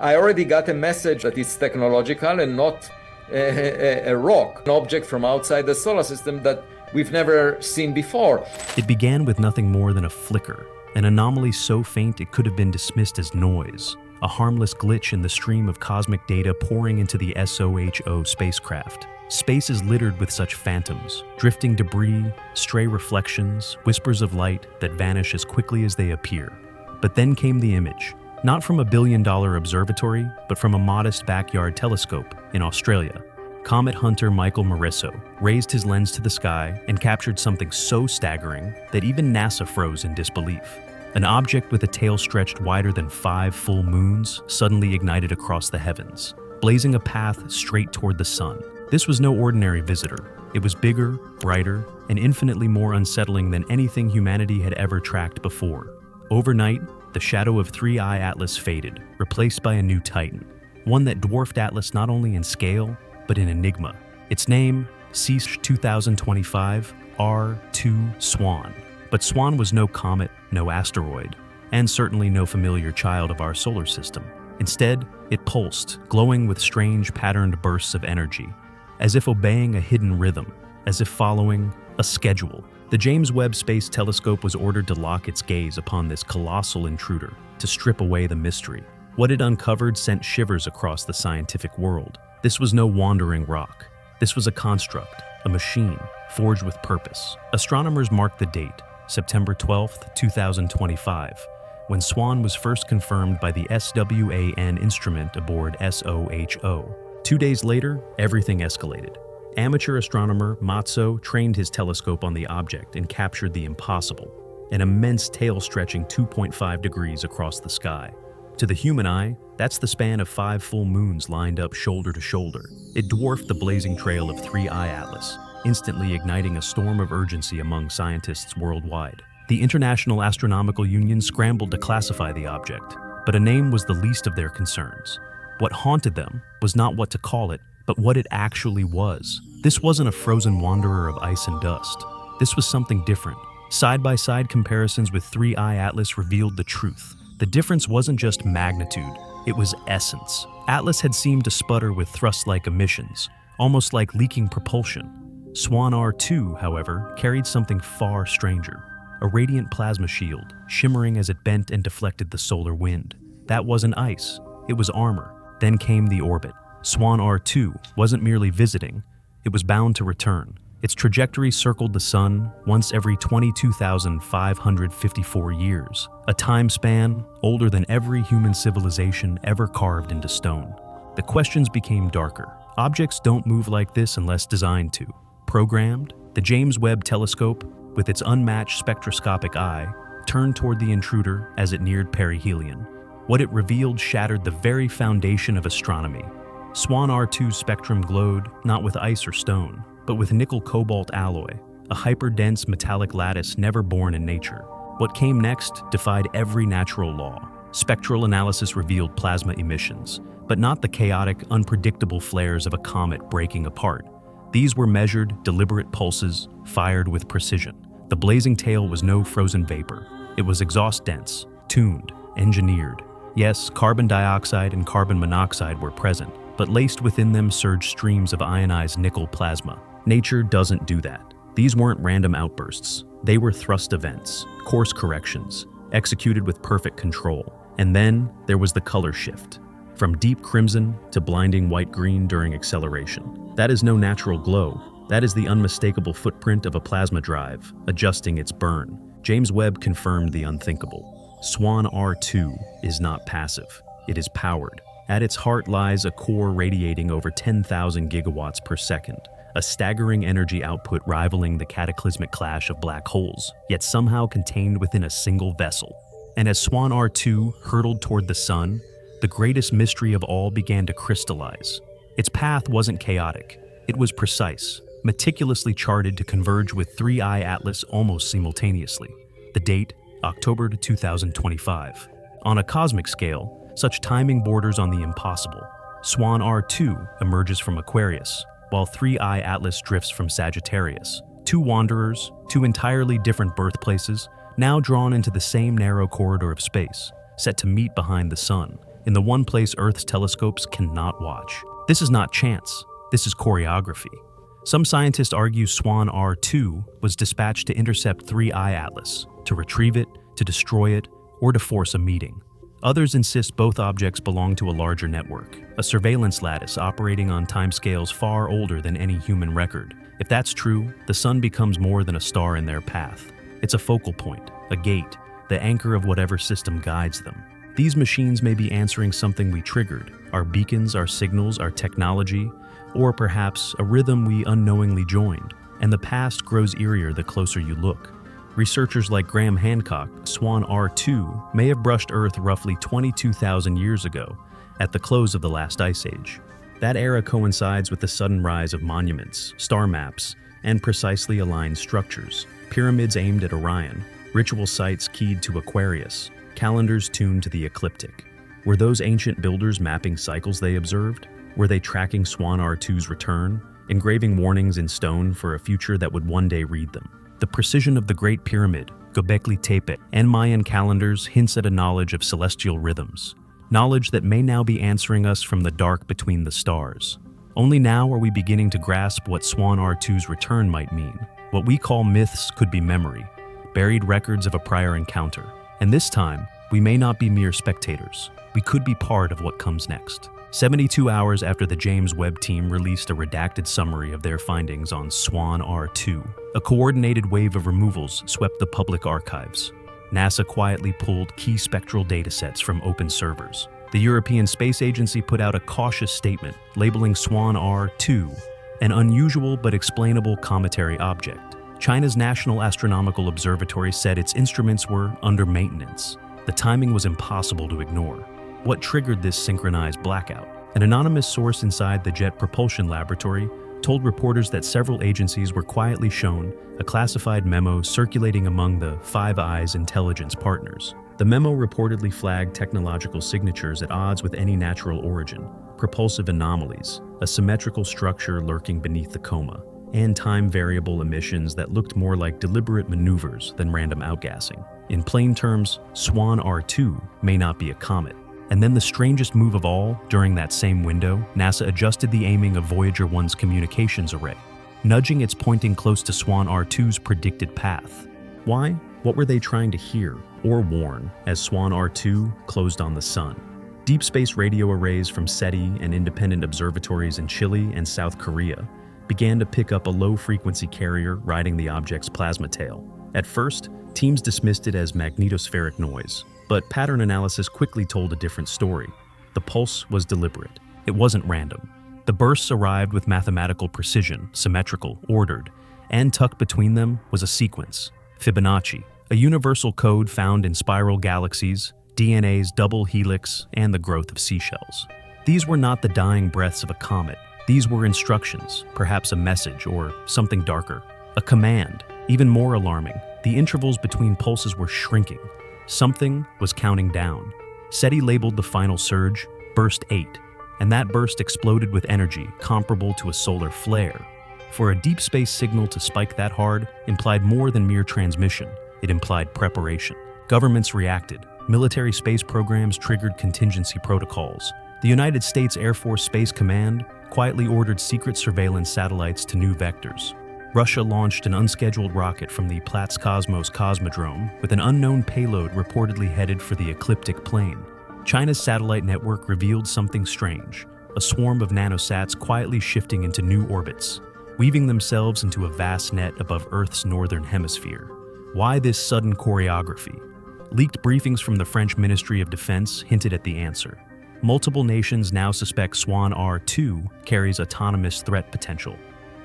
I already got a message that it's technological and not a rock, an object from outside the solar system that we've never seen before. It began with nothing more than a flicker, an anomaly so faint it could have been dismissed as noise, a harmless glitch in the stream of cosmic data pouring into the SOHO spacecraft. Space is littered with such phantoms, drifting debris, stray reflections, whispers of light that vanish as quickly as they appear. But then came the image, not from a billion-dollar observatory, but from a modest backyard telescope in Australia. Comet hunter Michael Marisso raised his lens to the sky and captured something so staggering that even NASA froze in disbelief. An object with a tail stretched wider than 5 full moons suddenly ignited across the heavens, blazing a path straight toward the sun. This was no ordinary visitor. It was bigger, brighter, and infinitely more unsettling than anything humanity had ever tracked before. Overnight, the shadow of 3I Atlas faded, replaced by a new titan, one that dwarfed Atlas not only in scale, but in enigma. Its name, CEASH 2025 R2 Swan. But Swan was no comet, no asteroid, and certainly no familiar child of our solar system. Instead, it pulsed, glowing with strange patterned bursts of energy, as if obeying a hidden rhythm, as if following a schedule. The James Webb Space Telescope was ordered to lock its gaze upon this colossal intruder, to strip away the mystery. What it uncovered sent shivers across the scientific world. This was no wandering rock. This was a construct, a machine, forged with purpose. Astronomers marked the date, September 12, 2025, when Swan was first confirmed by the SWAN instrument aboard SOHO. 2 days later, everything escalated. Amateur astronomer Matzo trained his telescope on the object and captured the impossible, an immense tail stretching 2.5 degrees across the sky. To the human eye, that's the span of 5 full moons lined up shoulder to shoulder. It dwarfed the blazing trail of 3I Atlas, instantly igniting a storm of urgency among scientists worldwide. The International Astronomical Union scrambled to classify the object, but a name was the least of their concerns. What haunted them was not what to call it, but what it actually was. This wasn't a frozen wanderer of ice and dust. This was something different. Side-by-side comparisons with 3I Atlas revealed the truth. The difference wasn't just magnitude, it was essence. Atlas had seemed to sputter with thrust-like emissions, almost like leaking propulsion. Swan R2, however, carried something far stranger. A radiant plasma shield, shimmering as it bent and deflected the solar wind. That wasn't ice, it was armor. Then came the orbit. Swan R2 wasn't merely visiting, it was bound to return. Its trajectory circled the sun once every 22,554 years, a time span older than every human civilization ever carved into stone. The questions became darker. Objects don't move like this unless designed to. Programmed, the James Webb Telescope, with its unmatched spectroscopic eye, turned toward the intruder as it neared perihelion. What it revealed shattered the very foundation of astronomy. Swan R2's spectrum glowed not with ice or stone, but with nickel-cobalt alloy, a hyper-dense metallic lattice never born in nature. What came next defied every natural law. Spectral analysis revealed plasma emissions, but not the chaotic, unpredictable flares of a comet breaking apart. These were measured, deliberate pulses, fired with precision. The blazing tail was no frozen vapor. It was exhaust-dense, tuned, engineered. Yes, carbon dioxide and carbon monoxide were present, but laced within them surged streams of ionized nickel plasma. Nature doesn't do that. These weren't random outbursts. They were thrust events, course corrections, executed with perfect control. And then there was the color shift. From deep crimson to blinding white-green during acceleration. That is no natural glow. That is the unmistakable footprint of a plasma drive, adjusting its burn. James Webb confirmed the unthinkable. Swan R2 is not passive. It is powered. At its heart lies a core radiating over 10,000 gigawatts per second, a staggering energy output rivaling the cataclysmic clash of black holes, yet somehow contained within a single vessel. And as Swan R2 hurtled toward the sun, the greatest mystery of all began to crystallize. Its path wasn't chaotic. It was precise, meticulously charted to converge with 3I Atlas almost simultaneously. The date, October 2025. On a cosmic scale, such timing borders on the impossible. Swan R2 emerges from Aquarius, while 3I Atlas drifts from Sagittarius. Two wanderers, two entirely different birthplaces, now drawn into the same narrow corridor of space, set to meet behind the sun. in the one place Earth's telescopes cannot watch. This is not chance, this is choreography. Some scientists argue Swan R2 was dispatched to intercept 3I Atlas, to retrieve it, to destroy it, or to force a meeting. Others insist both objects belong to a larger network, a surveillance lattice operating on timescales far older than any human record. If that's true, the sun becomes more than a star in their path. It's a focal point, a gate, the anchor of whatever system guides them. These machines may be answering something we triggered, our beacons, our signals, our technology, or perhaps a rhythm we unknowingly joined, and the past grows eerier the closer you look. Researchers like Graham Hancock, Swan R2 may have brushed Earth roughly 22,000 years ago, at the close of the last ice age. That era coincides with the sudden rise of monuments, star maps, and precisely aligned structures. Pyramids aimed at Orion, ritual sites keyed to Aquarius, calendars tuned to the ecliptic. Were those ancient builders mapping cycles they observed? Were they tracking Swan R2's return, engraving warnings in stone for a future that would one day read them? The precision of the Great Pyramid, Göbekli Tepe, and Mayan calendars hints at a knowledge of celestial rhythms, knowledge that may now be answering us from the dark between the stars. Only now are we beginning to grasp what Swan R2's return might mean. What we call myths could be memory, buried records of a prior encounter. And this time, we may not be mere spectators. We could be part of what comes next. 72 hours after the James Webb team released a redacted summary of their findings on Swan R2, a coordinated wave of removals swept the public archives. NASA quietly pulled key spectral datasets from open servers. The European Space Agency put out a cautious statement labeling Swan R2 an unusual but explainable cometary object. China's National Astronomical Observatory said its instruments were under maintenance. The timing was impossible to ignore. What triggered this synchronized blackout? An anonymous source inside the Jet Propulsion Laboratory told reporters that several agencies were quietly shown a classified memo circulating among the Five Eyes intelligence partners. The memo reportedly flagged technological signatures at odds with any natural origin, propulsive anomalies, a symmetrical structure lurking beneath the coma, and time-variable emissions that looked more like deliberate maneuvers than random outgassing. In plain terms, Swan R2 may not be a comet. And then the strangest move of all, during that same window, NASA adjusted the aiming of Voyager 1's communications array, nudging its pointing close to Swan R2's predicted path. Why? What were they trying to hear or warn as Swan R2 closed on the sun? Deep space radio arrays from SETI and independent observatories in Chile and South Korea began to pick up a low-frequency carrier riding the object's plasma tail. At first, teams dismissed it as magnetospheric noise, but pattern analysis quickly told a different story. The pulse was deliberate. It wasn't random. The bursts arrived with mathematical precision, symmetrical, ordered, and tucked between them was a sequence, Fibonacci, a universal code found in spiral galaxies, DNA's double helix, and the growth of seashells. These were not the dying breaths of a comet. These were instructions, perhaps a message or something darker, a command. Even more alarming, the intervals between pulses were shrinking. Something was counting down. SETI labeled the final surge Burst 8, and that burst exploded with energy comparable to a solar flare. For a deep space signal to spike that hard implied more than mere transmission. It implied preparation. Governments reacted. Military space programs triggered contingency protocols. The United States Air Force Space Command quietly ordered secret surveillance satellites to new vectors. Russia launched an unscheduled rocket from the Platskosmos Cosmodrome with an unknown payload reportedly headed for the ecliptic plane. China's satellite network revealed something strange, a swarm of nanosats quietly shifting into new orbits, weaving themselves into a vast net above Earth's northern hemisphere. Why this sudden choreography? Leaked briefings from the French Ministry of Defense hinted at the answer. Multiple nations now suspect Swan R2 carries autonomous threat potential.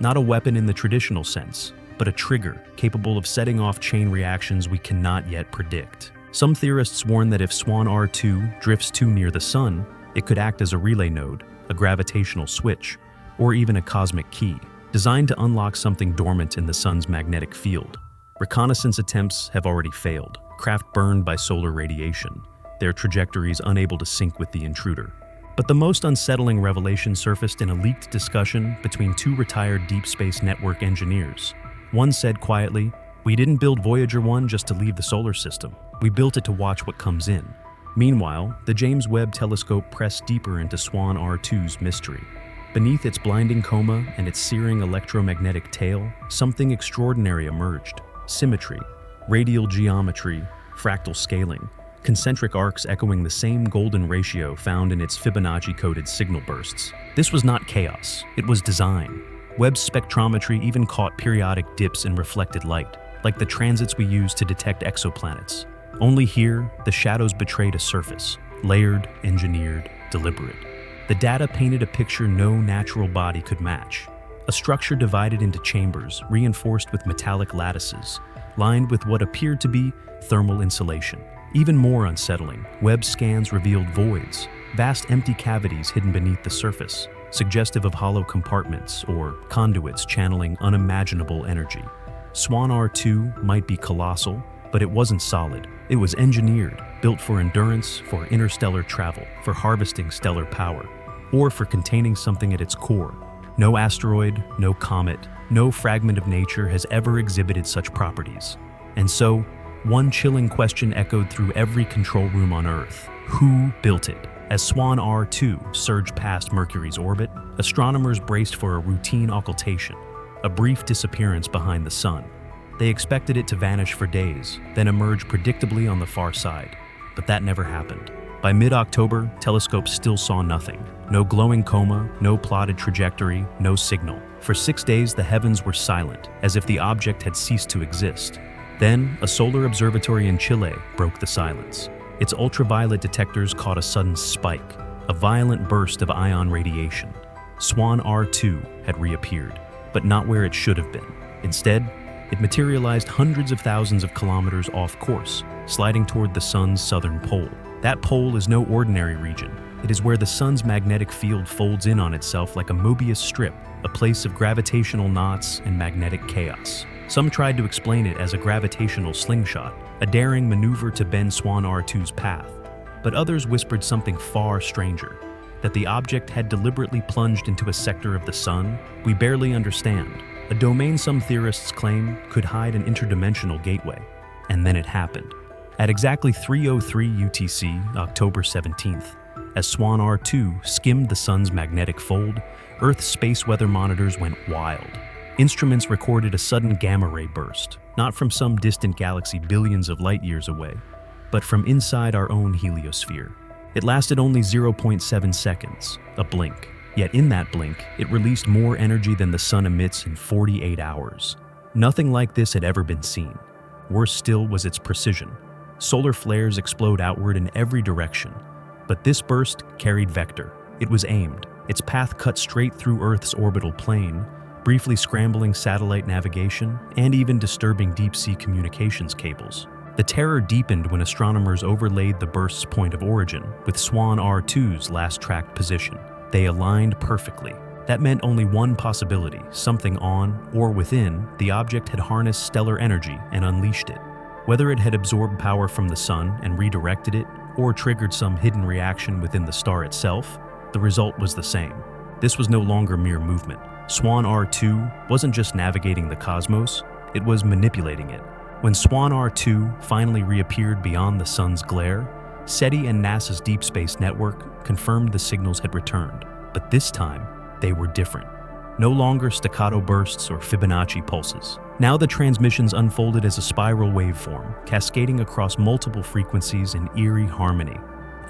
Not a weapon in the traditional sense, but a trigger capable of setting off chain reactions we cannot yet predict. Some theorists warn that if Swan R2 drifts too near the sun, it could act as a relay node, a gravitational switch, or even a cosmic key, designed to unlock something dormant in the sun's magnetic field. Reconnaissance attempts have already failed, craft burned by solar radiation, their trajectories unable to sync with the intruder. But the most unsettling revelation surfaced in a leaked discussion between two retired Deep Space Network engineers. One said quietly, "We didn't build Voyager 1 just to leave the solar system. We built it to watch what comes in." Meanwhile, the James Webb Telescope pressed deeper into Swan R2's mystery. Beneath its blinding coma and its searing electromagnetic tail, something extraordinary emerged. Symmetry, radial geometry, fractal scaling, concentric arcs echoing the same golden ratio found in its Fibonacci-coded signal bursts. This was not chaos, it was design. Webb's spectrometry even caught periodic dips in reflected light, like the transits we use to detect exoplanets. Only here, the shadows betrayed a surface, layered, engineered, deliberate. The data painted a picture no natural body could match. A structure divided into chambers, reinforced with metallic lattices, lined with what appeared to be thermal insulation. Even more unsettling, Webb scans revealed voids, vast empty cavities hidden beneath the surface, suggestive of hollow compartments or conduits channeling unimaginable energy. Swan R2 might be colossal, but it wasn't solid. It was engineered, built for endurance, for interstellar travel, for harvesting stellar power, or for containing something at its core. No asteroid, no comet, no fragment of nature has ever exhibited such properties. And so, one chilling question echoed through every control room on Earth. Who built it? As Swan R2 surged past Mercury's orbit, astronomers braced for a routine occultation, a brief disappearance behind the sun. They expected it to vanish for days, then emerge predictably on the far side. But that never happened. By mid-October, telescopes still saw nothing. No glowing coma, no plotted trajectory, no signal. For 6 days, the heavens were silent, as if the object had ceased to exist. Then, a solar observatory in Chile broke the silence. Its ultraviolet detectors caught a sudden spike, a violent burst of ion radiation. Swan R2 had reappeared, but not where it should have been. Instead, it materialized hundreds of thousands of kilometers off course, sliding toward the sun's southern pole. That pole is no ordinary region. It is where the sun's magnetic field folds in on itself like a Mobius strip, a place of gravitational knots and magnetic chaos. Some tried to explain it as a gravitational slingshot, a daring maneuver to bend Swan R2's path. But others whispered something far stranger, that the object had deliberately plunged into a sector of the sun we barely understand, a domain some theorists claim could hide an interdimensional gateway. And then it happened. At exactly 3:03 UTC, October 17th, as Swan R2 skimmed the sun's magnetic fold, Earth's space weather monitors went wild. Instruments recorded a sudden gamma-ray burst, not from some distant galaxy billions of light years away, but from inside our own heliosphere. It lasted only 0.7 seconds, a blink. Yet in that blink, it released more energy than the sun emits in 48 hours. Nothing like this had ever been seen. Worse still was its precision. Solar flares explode outward in every direction, but this burst carried vector. It was aimed. Its path cut straight through Earth's orbital plane, briefly scrambling satellite navigation and even disturbing deep-sea communications cables. The terror deepened when astronomers overlaid the burst's point of origin with Swan R2's last tracked position. They aligned perfectly. That meant only one possibility: something on or within the object had harnessed stellar energy and unleashed it. Whether it had absorbed power from the sun and redirected it, or triggered some hidden reaction within the star itself, the result was the same. This was no longer mere movement. Swan R2 wasn't just navigating the cosmos, it was manipulating it. When Swan R2 finally reappeared beyond the sun's glare, SETI and NASA's Deep Space Network confirmed the signals had returned. But this time, they were different. No longer staccato bursts or Fibonacci pulses. Now the transmissions unfolded as a spiral waveform, cascading across multiple frequencies in eerie harmony.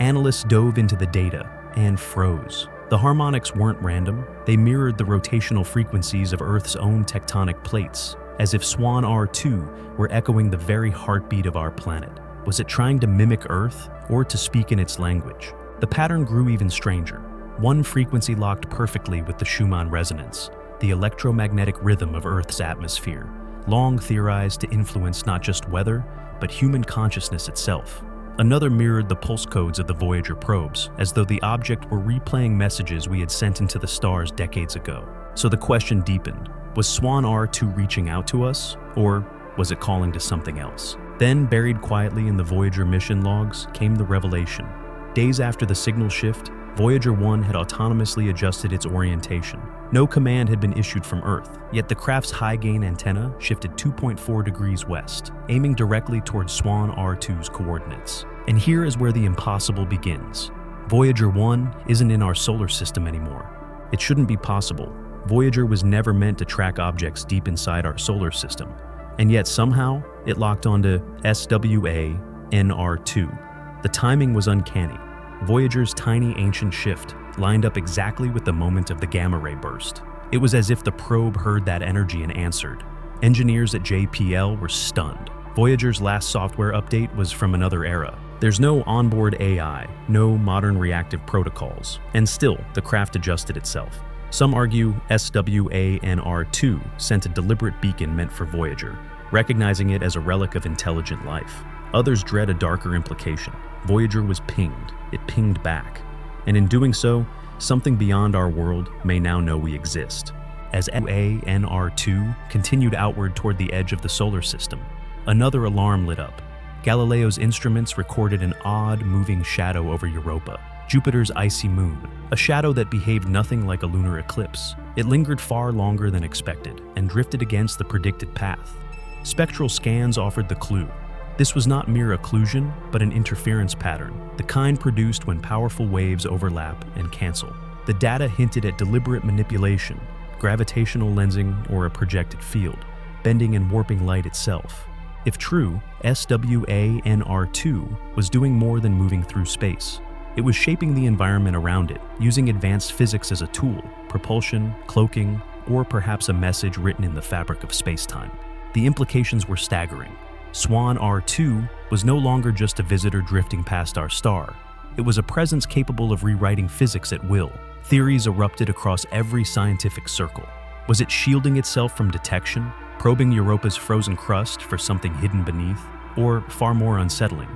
Analysts dove into the data and froze. The harmonics weren't random. They mirrored the rotational frequencies of Earth's own tectonic plates, as if Swan R2 were echoing the very heartbeat of our planet. Was it trying to mimic Earth, or to speak in its language? The pattern grew even stranger. One frequency locked perfectly with the Schumann resonance, the electromagnetic rhythm of Earth's atmosphere, long theorized to influence not just weather, but human consciousness itself. Another mirrored the pulse codes of the Voyager probes, as though the object were replaying messages we had sent into the stars decades ago. So the question deepened. Was Swan R2 reaching out to us, or was it calling to something else? Then, buried quietly in the Voyager mission logs, came the revelation. Days after the signal shift, Voyager 1 had autonomously adjusted its orientation. No command had been issued from Earth, yet the craft's high-gain antenna shifted 2.4 degrees west, aiming directly towards Swan R2's coordinates. And here is where the impossible begins. Voyager 1 isn't in our solar system anymore. It shouldn't be possible. Voyager was never meant to track objects deep inside our solar system, and yet somehow it locked onto SWA NR2. The timing was uncanny. Voyager's tiny ancient shift lined up exactly with the moment of the gamma ray burst. It was as if the probe heard that energy and answered. Engineers at JPL were stunned. Voyager's last software update was from another era. There's no onboard AI, no modern reactive protocols, and still the craft adjusted itself. Some argue SWA-NR2 sent a deliberate beacon meant for Voyager, recognizing it as a relic of intelligent life. Others dread a darker implication. Voyager was pinged. It pinged back. And in doing so, something beyond our world may now know we exist. As SWA-NR2 continued outward toward the edge of the solar system, another alarm lit up. Galileo's instruments recorded an odd, moving shadow over Europa, Jupiter's icy moon, a shadow that behaved nothing like a lunar eclipse. It lingered far longer than expected and drifted against the predicted path. Spectral scans offered the clue. This was not mere occlusion, but an interference pattern, the kind produced when powerful waves overlap and cancel. The data hinted at deliberate manipulation, gravitational lensing, or a projected field, bending and warping light itself. If true, SWA-NR2 was doing more than moving through space. It was shaping the environment around it, using advanced physics as a tool, propulsion, cloaking, or perhaps a message written in the fabric of space-time. The implications were staggering. Swan R2 was no longer just a visitor drifting past our star. It was a presence capable of rewriting physics at will. Theories erupted across every scientific circle. Was it shielding itself from detection, probing Europa's frozen crust for something hidden beneath? Or, far more unsettling,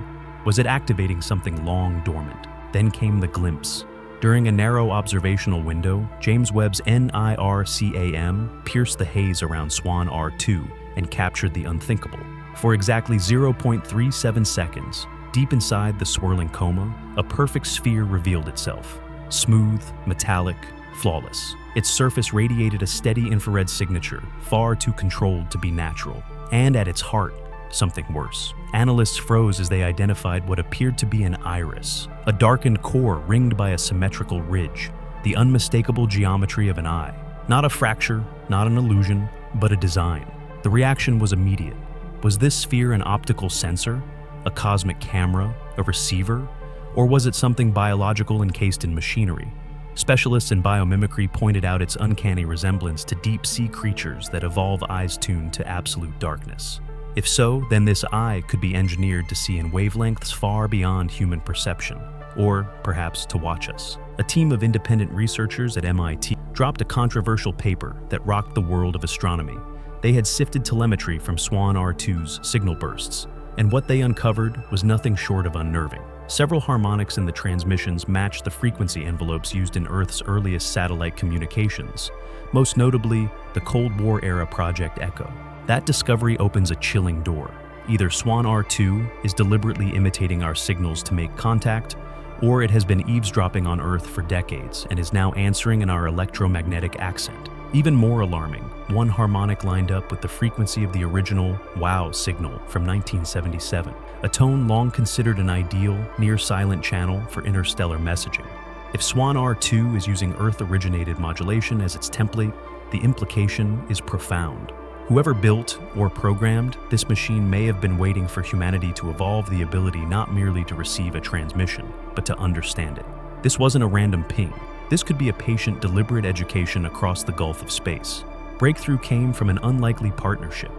was it activating something long dormant? Then came the glimpse. During a narrow observational window, James Webb's NIRCAM pierced the haze around Swan R2 and captured the unthinkable. For exactly 0.37 seconds, deep inside the swirling coma, a perfect sphere revealed itself. Smooth, metallic, flawless. Its surface radiated a steady infrared signature, far too controlled to be natural. And at its heart, something worse. Analysts froze as they identified what appeared to be an iris, a darkened core ringed by a symmetrical ridge, the unmistakable geometry of an eye. Not a fracture, not an illusion, but a design. The reaction was immediate. Was this sphere an optical sensor, a cosmic camera, a receiver, or was it something biological encased in machinery? Specialists in biomimicry pointed out its uncanny resemblance to deep-sea creatures that evolve eyes tuned to absolute darkness. If so, then this eye could be engineered to see in wavelengths far beyond human perception, or perhaps to watch us. A team of independent researchers at MIT dropped a controversial paper that rocked the world of astronomy. They had sifted telemetry from Swan R2's signal bursts, and what they uncovered was nothing short of unnerving. Several harmonics in the transmissions matched the frequency envelopes used in Earth's earliest satellite communications, most notably the Cold War-era Project Echo. That discovery opens a chilling door. Either Swan R2 is deliberately imitating our signals to make contact, or it has been eavesdropping on Earth for decades and is now answering in our electromagnetic accent. Even more alarming, one harmonic lined up with the frequency of the original WOW signal from 1977, a tone long considered an ideal, near-silent channel for interstellar messaging. If Swan R2 is using Earth-originated modulation as its template, the implication is profound. Whoever built or programmed this machine may have been waiting for humanity to evolve the ability not merely to receive a transmission, but to understand it. This wasn't a random ping. This could be a patient, deliberate education across the gulf of space. Breakthrough came from an unlikely partnership.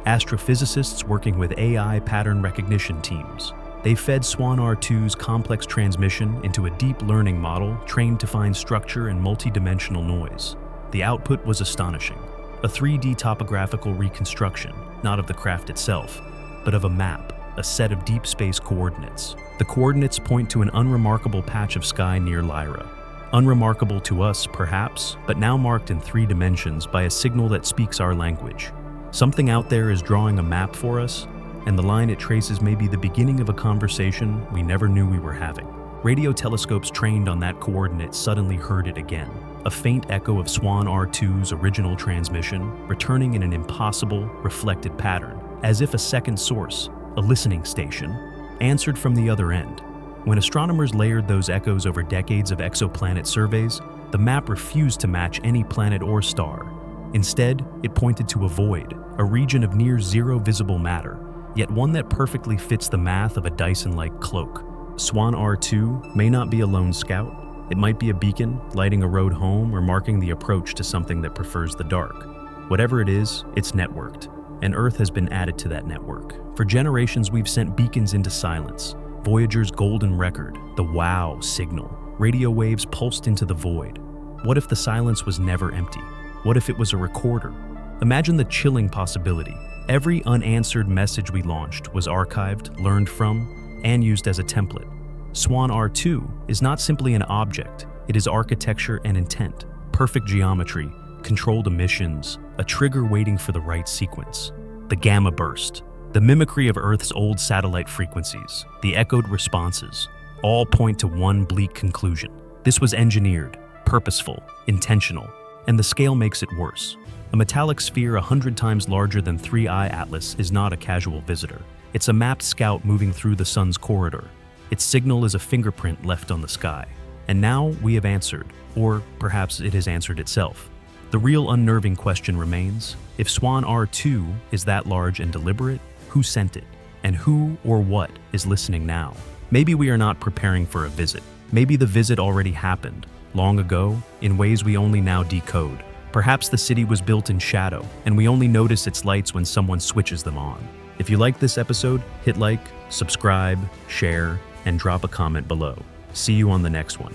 Astrophysicists working with AI pattern recognition teams. They fed Swan R2's complex transmission into a deep learning model trained to find structure and multidimensional noise. The output was astonishing. A 3D topographical reconstruction, not of the craft itself, but of a map, a set of deep space coordinates. The coordinates point to an unremarkable patch of sky near Lyra. Unremarkable to us, perhaps, but now marked in 3 dimensions by a signal that speaks our language. Something out there is drawing a map for us, and the line it traces may be the beginning of a conversation we never knew we were having. Radio telescopes trained on that coordinate suddenly heard it again, a faint echo of Swan R2's original transmission, returning in an impossible, reflected pattern, as if a second source, a listening station, answered from the other end. When astronomers layered those echoes over decades of exoplanet surveys, the map refused to match any planet or star. Instead, it pointed to a void, a region of near zero visible matter, yet one that perfectly fits the math of a Dyson-like cloak. Swan R2 may not be a lone scout. It might be a beacon, lighting a road home or marking the approach to something that prefers the dark. Whatever it is, it's networked, and Earth has been added to that network. For generations, we've sent beacons into silence. Voyager's golden record, the WOW signal. Radio waves pulsed into the void. What if the silence was never empty? What if it was a recorder? Imagine the chilling possibility. Every unanswered message we launched was archived, learned from, and used as a template. Swan R2 is not simply an object, it is architecture and intent, perfect geometry, controlled emissions, a trigger waiting for the right sequence. The gamma burst, the mimicry of Earth's old satellite frequencies, the echoed responses, all point to one bleak conclusion. This was engineered, purposeful, intentional, and the scale makes it worse. A metallic sphere 100 times larger than 3I Atlas is not a casual visitor. It's a mapped scout moving through the sun's corridor. Its signal is a fingerprint left on the sky. And now we have answered, or perhaps it has answered itself. The real unnerving question remains, if Swan R2 is that large and deliberate, who sent it? And who or what is listening now? Maybe we are not preparing for a visit. Maybe the visit already happened, long ago, in ways we only now decode. Perhaps the city was built in shadow, and we only notice its lights when someone switches them on. If you liked this episode, hit like, subscribe, share, and drop a comment below. See you on the next one.